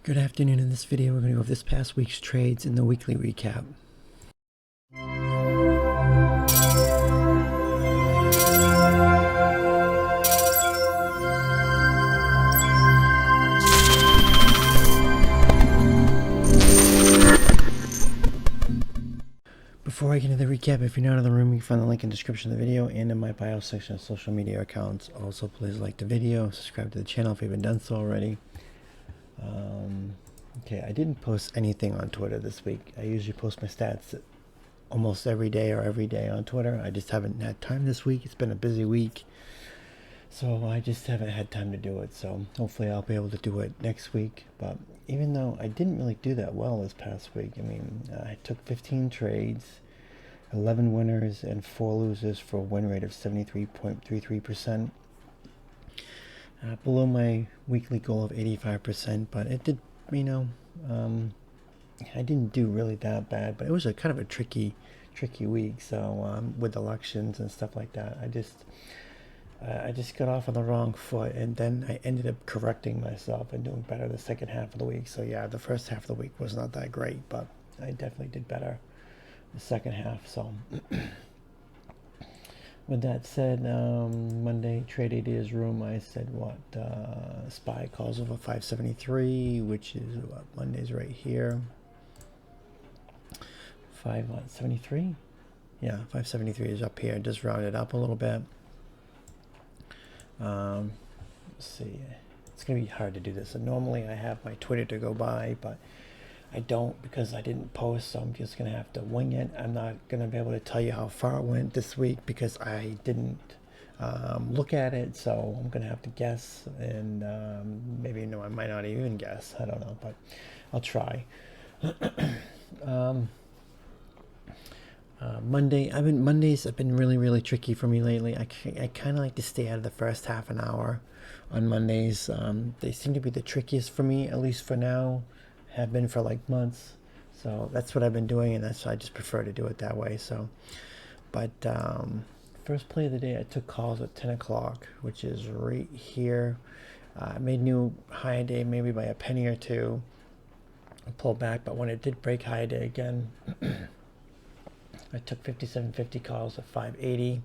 Good afternoon. In this video, we're going to go over this past week's trades in the weekly recap. Before I get into the recap, if you're not in the room, you can find the link in the description of the video and in my bio section of social media accounts. Also, please like the video, subscribe to the channel if you haven't done so already. Okay, I didn't post anything on Twitter this week. I usually post my stats almost every day or every day on Twitter. I just haven't had time this week. It's been a busy week, so I just haven't had time to do it. So hopefully I'll be able to do it next week. But even though I didn't really do that well this past week, I mean, I took 15 trades, 11 winners and 4 losers for a win rate of 73.33%. Below my weekly goal of 85%, but it did, I didn't do really that bad, but it was a kind of a tricky week. So with elections and stuff like that, I just got off on the wrong foot, and then I ended up correcting myself and doing better the second half of the week. So yeah, the first half of the week was not that great, but I definitely did better the second half. So with that said, Monday trade ideas room, I said what SPY calls over 573, which is what Monday's right here. 573, yeah, 573 is up here. Just rounded up a little bit. Let's see, it's gonna be hard to do this, and normally I have my Twitter to go by, but I don't because I didn't post, so I'm just gonna have to wing it. I'm not gonna be able to tell you how far it went this week because I didn't look at it, so I'm gonna have to guess, and maybe I might not even guess. I don't know, but I'll try. Mondays have been really tricky for me lately. I kind of like to stay out of the first half an hour on Mondays. They seem to be the trickiest for me, at least for now. Have been for like months, so that's what I've been doing, and that's I just prefer to do it that way. So, but first play of the day, I took calls at 10 o'clock, which is right here. I made new high day maybe by a penny or two. I pulled back, but when it did break high day again, I took 57.50 calls at 580.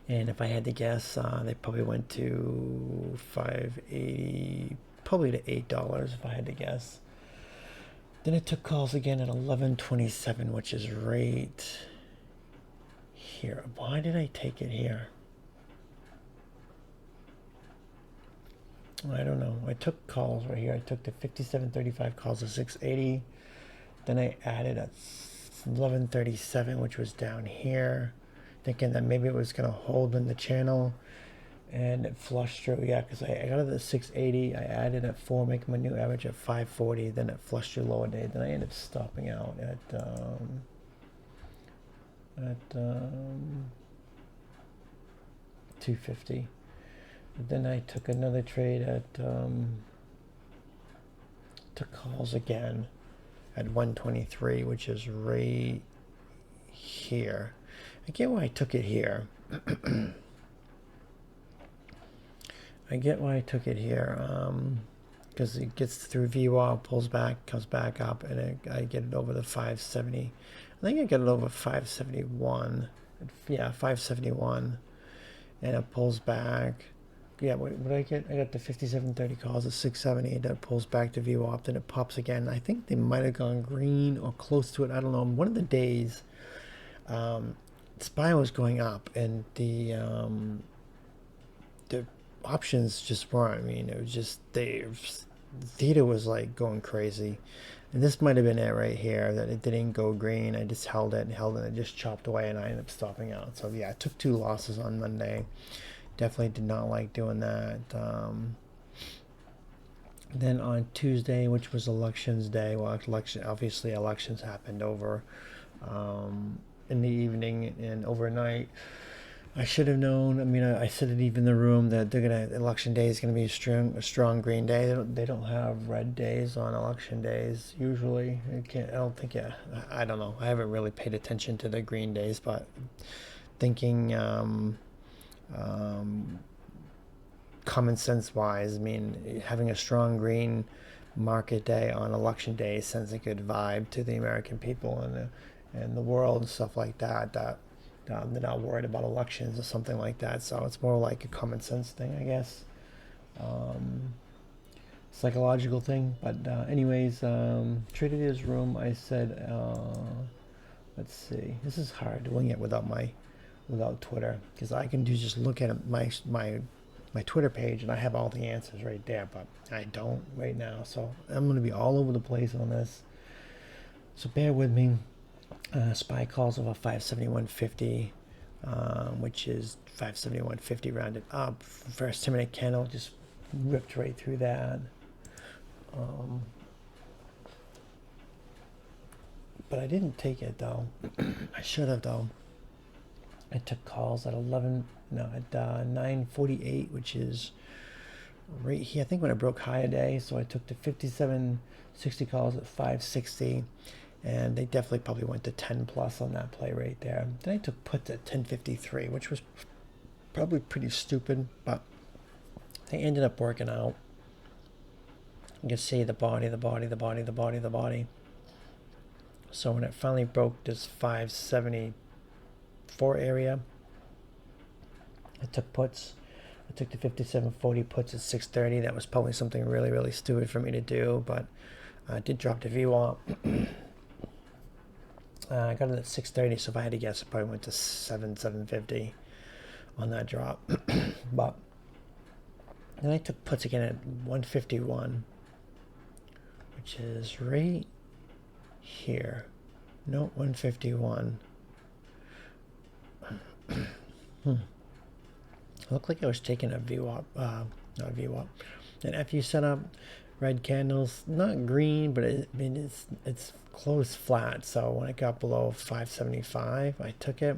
And if I had to guess, they probably went to 580, probably to $8 if I had to guess. Then I took calls again at 11.27, which is right here. Why did I take it here? I don't know. I took calls right here. I took the 57.35 calls at 680. Then I added at 11.37, which was down here, thinking that maybe it was going to hold in the channel, and it flushed through. Yeah, because I got it at 680. I added at 4, making my new average at 540. Then it flushed through lower day. Then I ended up stopping out at 250. But then I took another trade at took calls again at 123, which is right here. I get why I took it here. I get why I took it here, because it gets through VWAP, pulls back, comes back up, and I get it over the 570. I think I get it over 571. Yeah, 571, and it pulls back. Yeah, what did I get? I got the 57.30 calls at 670. That pulls back to VWAP, then it pops again. I think they might have gone green or close to it. I don't know. One of the days, SPY was going up, and the options just weren't. I mean, it was just theta was like going crazy, and this might have been it right here, that it didn't go green. I just held it, and it just chopped away, and I ended up stopping out. So yeah, I took 2 losses on Monday. Definitely did not like doing that. Then on Tuesday, which was elections day, well, obviously elections happened over in the evening and overnight. I should have known. I mean, I said it even in the room that election day is gonna be a strong green day. They don't have red days on election days usually. I don't think. Yeah, I don't know. I haven't really paid attention to the green days, but thinking. common sense wise, I mean, having a strong green market day on election day sends a good vibe to the American people and the world and stuff like that. That they're not worried about elections or something like that. So it's more like a common sense thing, I guess. Psychological thing. But anyways, traded his room. I said, let's see. This is hard doing it without Twitter, because I can just look at my Twitter page and I have all the answers right there, but I don't right now. So I'm going to be all over the place on this. So bear with me. SPY calls over 571.50, which is 571.50 rounded up. First 10-minute candle just ripped right through that. But I didn't take it though. I should have though. I took calls at 9:48, which is right here. I think when I broke high a day, so I took the 57.60 calls at 560, and they definitely probably went to 10 plus on that play right there. Then I took puts at 10:53, which was probably pretty stupid, but they ended up working out. You can see the body. So when it finally broke this 574 area, I took puts. I took the 57.40 puts at 630. That was probably something really, really stupid for me to do, but I did drop the VWAP. I got it at 630, so if I had to guess, it probably went to 750 on that drop. But then I took puts again at 151, which is right here. No, 151. Looked like I was taking a VWAP, not a VWAP, an FU setup. Red candles, not green, but I mean it's closed flat. So when it got below 575, I took it,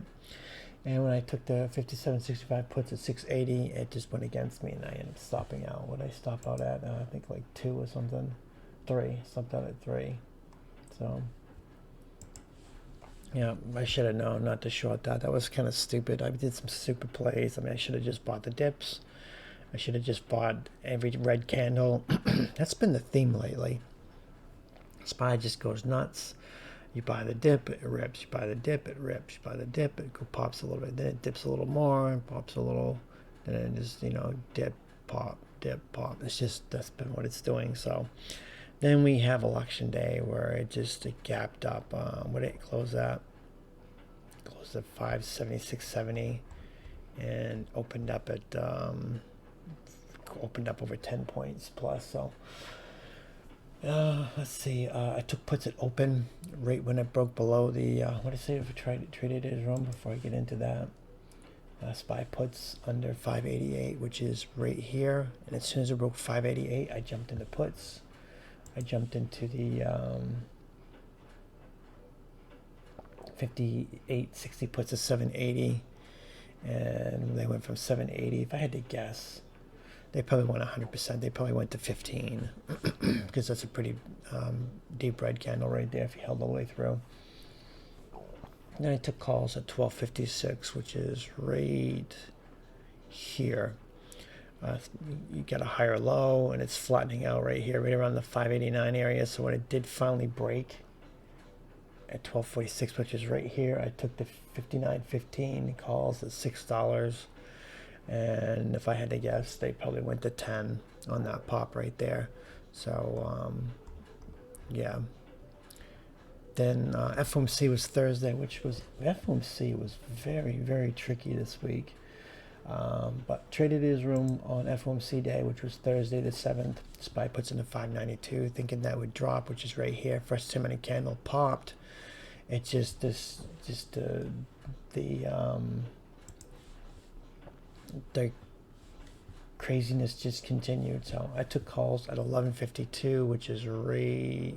and when I took the 57.65 puts at 680, it just went against me, and I ended up stopping out. What did I stop out at? I think like 2 or something, 3. Stopped out at 3. So yeah, I should have known not to short that. That was kind of stupid. I did some stupid plays. I mean, I should have just bought the dips. I should have just bought every red candle. That's been the theme lately. SPY just goes nuts. You buy the dip, it rips. You buy the dip, it rips. You buy the dip, it pops a little bit. Then it dips a little more, pops a little. Then it just, dip, pop, dip, pop. That's been what it's doing. So then we have election day where it gapped up. What did it close at? Closed at 576.70 and opened up at over 10 points plus. So let's see. I took puts at open right when it broke below the what did I say if I traded it as wrong before I get into that. SPY puts under 588, which is right here, and as soon as it broke 588, I jumped into puts. I jumped into the 58.60 puts to 780, and they went from 780. If I had to guess, they probably went 100%. They probably went to 15 because that's a pretty deep red candle right there if you held all the way through. Then I took calls at 12.56, which is right here. You get a higher low, and it's flattening out right here, right around the 589 area. So when it did finally break at 12.46, which is right here, I took the 59.15 calls at $6. And if I had to guess, they probably went to 10 on that pop right there. So yeah. Then FOMC was Thursday, FOMC was very, very tricky this week. But traded his room on FOMC day, which was Thursday the 7th. SPY puts into 592, thinking that would drop, which is right here. First 10-minute candle popped. It's the craziness just continued. So I took calls at 11.52, which is right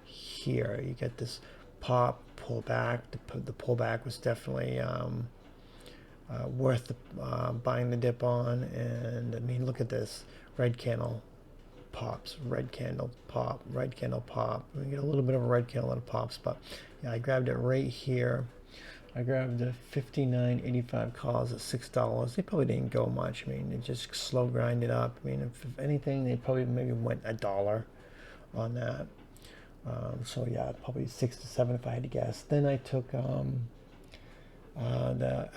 here. You get this pop, pull back. The pullback was definitely worth buying the dip on. And I mean, look at this. Red candle pops, red candle pop, red candle pop. We get a little bit of a red candle and it pops, but yeah, I grabbed it right here. I grabbed the 59.85 calls at $6. They probably didn't go much. I mean, it just slow grinded up. I mean, if anything, they probably maybe went a dollar on that. So yeah, probably 6 to 7 if I had to guess. Then I took the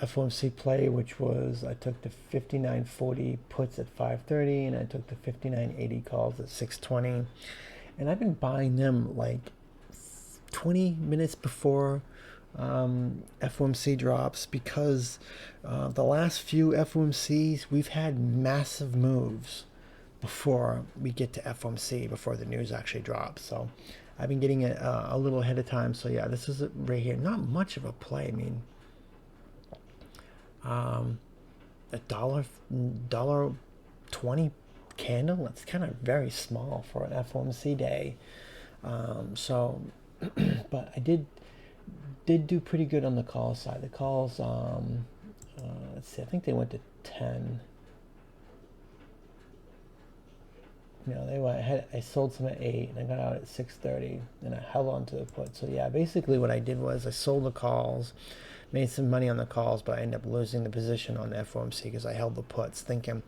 FOMC play, which was I took the 59.40 puts at 5:30, and I took the 59.80 calls at 6:20, and I've been buying them like 20 minutes before FOMC drops because the last few FOMCs we've had massive moves before we get to FOMC, before the news actually drops. So I've been getting it a little ahead of time. So yeah, this is it right here. Not much of a play. I mean, a dollar 20 candle. That's kind of very small for an FOMC day. So, but I did do pretty good on the call side. The calls, let's see, I think they went to 10. You know, I sold some at 8 and I got out at 6:30 and I held on to the put. So yeah, basically what I did was I sold the calls, made some money on the calls, but I ended up losing the position on the FOMC because I held the puts thinking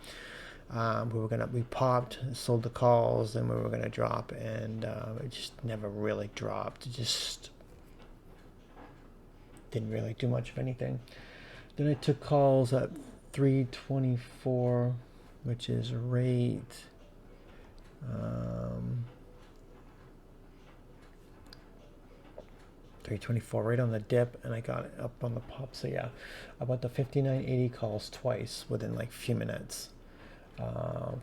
we popped, sold the calls, and we were gonna drop, and it just never really dropped. It just didn't really do much of anything. Then I took calls at 324, which is rate 324 right on the dip, and I got it up on the pop. So yeah, I bought the 59.80 calls twice within like a few minutes.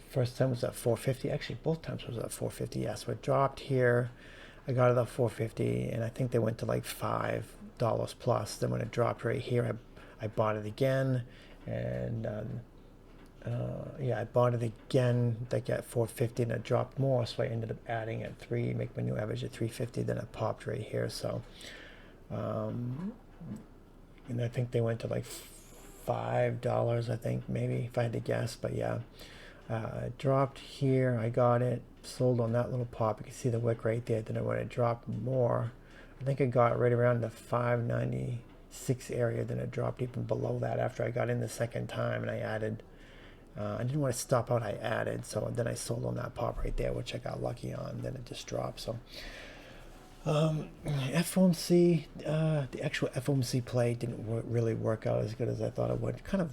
First time was at 450. Actually, both times was at 450. Yeah, so it dropped here. I got it at 450, and I think they went to like $5 plus. Then when it dropped right here, I bought it again, and yeah, I bought it again. Like at 450, and it dropped more, so I ended up adding at 3, make my new average at 350. Then it popped right here. So, and I think they went to like $5, I think, maybe, if I had to guess. But yeah, it dropped here. I got it, sold on that little pop. You can see the wick right there. Then when it dropped more, I think it got right around the 596 area. Then it dropped even below that after I got in the second time, and I added. I didn't want to stop out. I added, so then I sold on that pop right there, which I got lucky on. Then it just dropped. So FOMC, the actual FOMC play didn't really work out as good as I thought it would. Kind of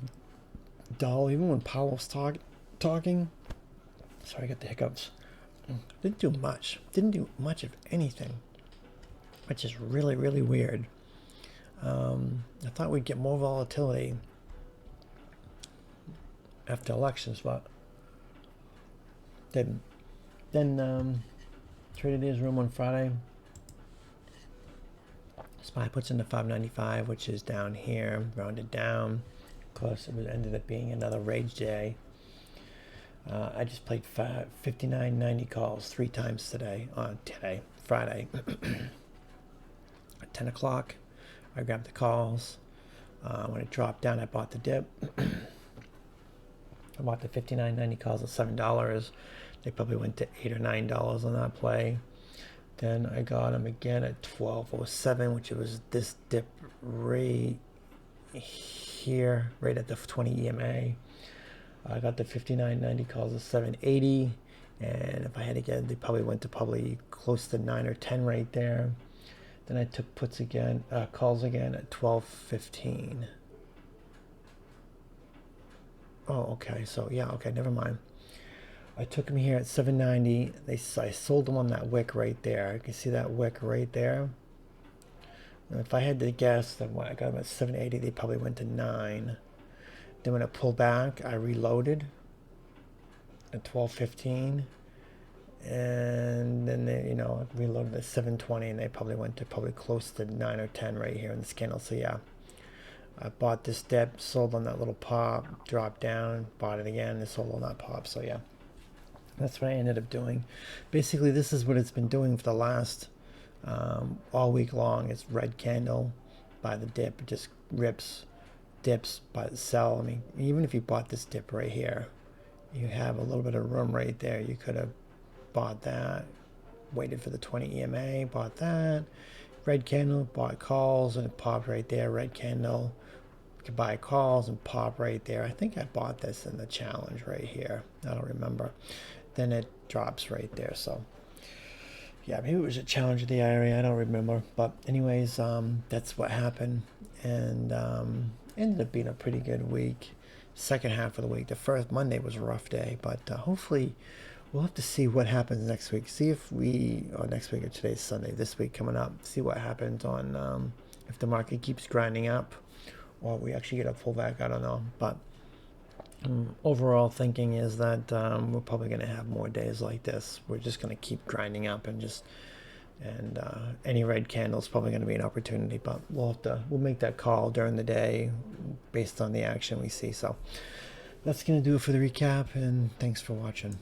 dull, even when Powell's talking. Sorry, I got the hiccups. Didn't do much. Didn't do much of anything, which is really, really weird. I thought we'd get more volatility after elections, but didn't. Then traded his room on Friday. SPY puts into 595, which is down here, rounded down. Of course, it ended up being another rage day. I just played 59.90 calls 3 times today, Friday. At 10 o'clock, I grabbed the calls. When it dropped down, I bought the dip. I bought the 59.90 calls at $7. They probably went to $8 or $9 on that play. Then I got them again at 12.07, which was this dip right here, right at the 20 EMA. I got the 59.90 calls at 7.80, and if I had to get, they probably went to probably close to 9 or 10 right there. Then I took puts again, calls again at 12.15. Oh, okay. So yeah, okay, never mind. I took them here at 790. I sold them on that wick right there. You can see that wick right there. And if I had to guess, then when I got them at 780, they probably went to 9. Then when it pulled back, I reloaded at 1215, and then they, reloaded at 720, and they probably went to probably close to 9 or 10 right here in this candle. So yeah, I bought this dip, sold on that little pop, dropped down, bought it again, and sold on that pop. So yeah, that's what I ended up doing. Basically, this is what it's been doing for the last all week long. It's red candle, buy the dip, it just rips, dips, buy the sell. I mean, even if you bought this dip right here, you have a little bit of room right there. You could have bought that, waited for the 20 EMA, bought that, red candle, bought calls, and it popped right there. Red candle, you could buy calls and pop right there. I think I bought this in the challenge right here. I don't remember. Then it drops right there. So yeah, maybe it was a challenge of the area. I don't remember. But anyways, that's what happened, and ended up being a pretty good week. Second half of the week. The first Monday was a rough day, but hopefully we'll have to see what happens next week. See if we, or next week, or today's Sunday, this week coming up, see what happens on if the market keeps grinding up or we actually get a pullback. I don't know. But overall thinking is that we're probably going to have more days like this. We're just going to keep grinding up and just, and any red candle is probably going to be an opportunity, but we'll make that call during the day based on the action we see. So that's going to do it for the recap, and thanks for watching.